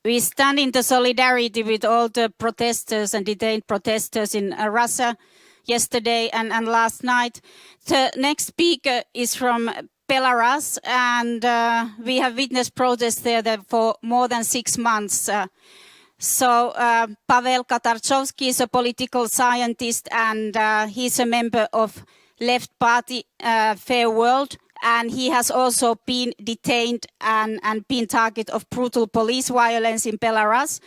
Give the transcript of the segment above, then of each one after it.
We stand in the solidarity with all the protesters and detained protesters in Russia yesterday and last night. The next speaker is from Belarus, and we have witnessed protests there for more than 6 months. Pavel Katarsheuski is a political scientist, and he's a member of left party Fair World, and he has also been detained and been target of brutal police violence in Belarus,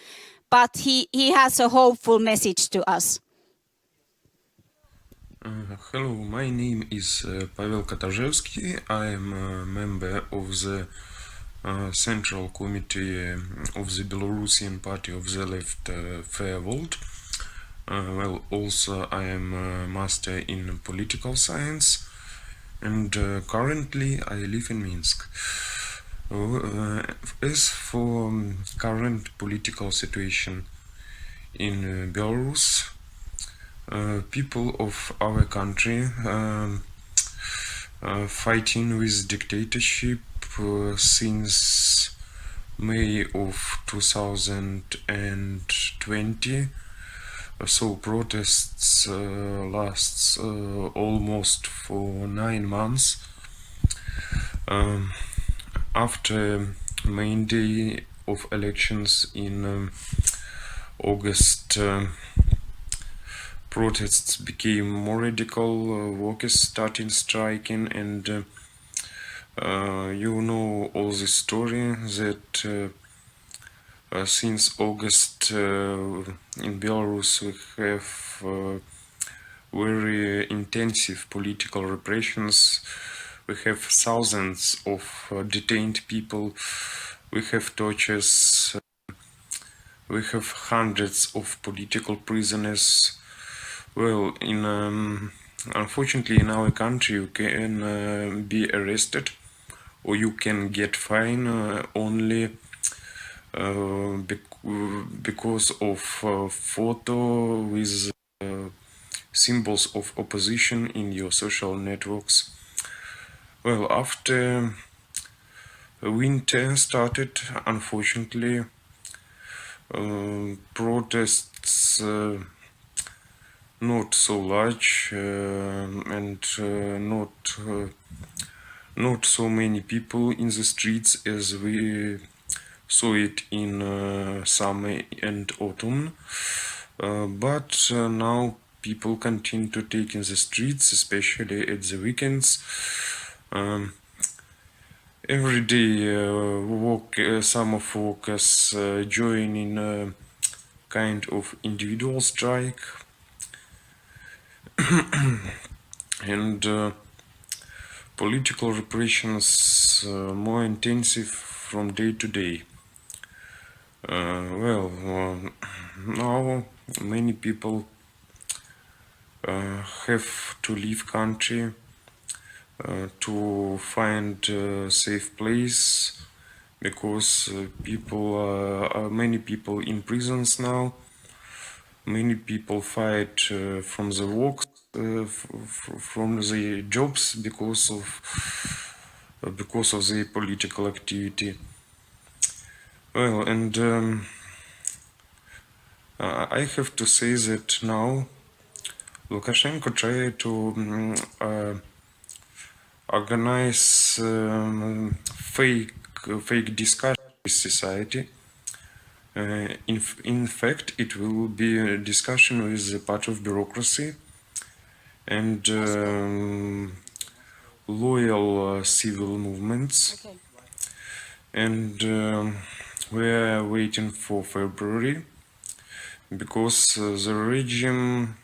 but he has a hopeful message to us. Hello, my name is Pavel Katarzheuski. I am a member of the Central Committee of the Belarusian Party of the Left Fair World. Also I am a master in political science, and currently I live in Minsk. As for current political situation in Belarus, people of our country fighting with dictatorship since May of 2020. So protests lasts almost for 9 months. After main day of elections in August, protests became more radical, workers started striking, and you know all the story that since August in Belarus we have very intensive political repressions. We have thousands of detained people, we have tortures, we have hundreds of political prisoners. Well, unfortunately in our country you can be arrested or you can get fine only because of photo with symbols of opposition in your social networks. Well, after winter started, unfortunately, protests not so large and not so many people in the streets as we saw it in summer and autumn, but now people continue to take in the streets, especially at the weekends. Every day some of workers join in a kind of individual strike, and political repressions more intensive from day to day. Now many people have to leave country to find a safe place, because many people in prisons now. Many people fight from the works, from the jobs because of the political activity. Well, and I have to say that now Lukashenko tried to organize fake discussion with society. In fact, it will be a discussion with the part of bureaucracy and loyal civil movements. Okay. And we are waiting for February, because the regime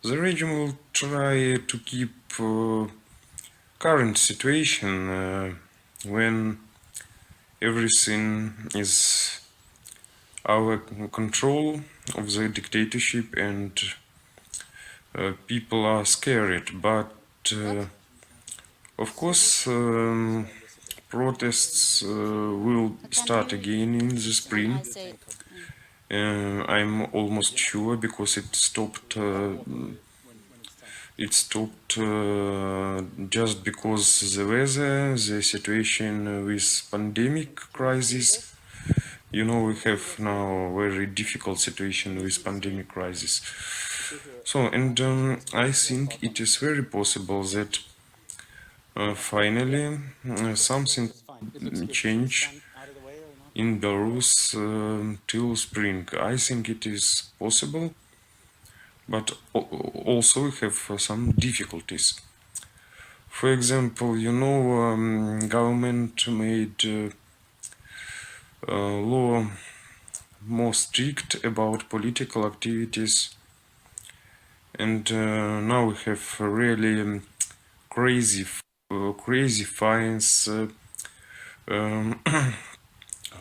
will try to keep current situation when everything is our control of the dictatorship and people are scared. But of course protests will start again in the spring. I'm almost sure, because it stopped just because the weather, the situation with pandemic crisis, You know, we have now a very difficult situation with pandemic crisis. So, and I think it is very possible that finally something change in Belarus till spring. I think it is possible, but also we have some difficulties. For example, you know, government made law more strict about political activities, and now we have really crazy fines,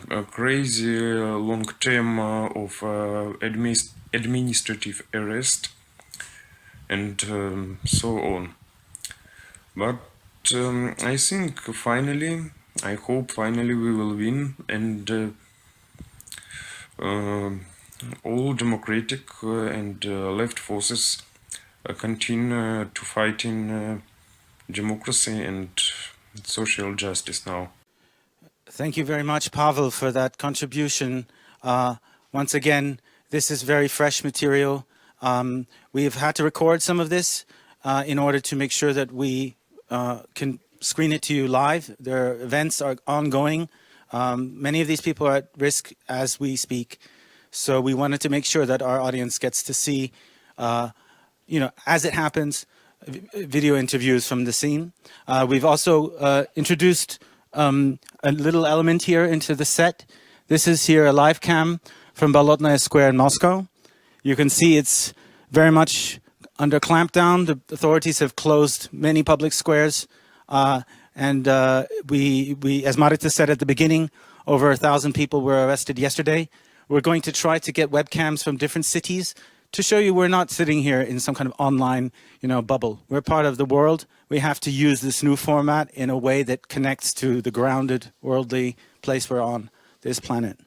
a crazy long term of administrative arrest, and so on. But I think finally, I hope finally we will win, and all democratic and left forces continue to fight in democracy and social justice now. Thank you very much, Pavel, for that contribution. Once again, this is very fresh material. We have had to record some of this in order to make sure that we can screen it to you live. Their events are ongoing. Many of these people are at risk as we speak. So we wanted to make sure that our audience gets to see, as it happens, video interviews from the scene. We've also introduced a little element here into the set. This is here a live cam from Bolotnaya Square in Moscow. You can see it's very much under clampdown. The authorities have closed many public squares. And we, as Marita said at the beginning, over 1,000 people were arrested yesterday. We're going to try to get webcams from different cities to show you we're not sitting here in some kind of online, bubble. We're part of the world. We have to use this new format in a way that connects to the grounded, worldly place we're on, this planet.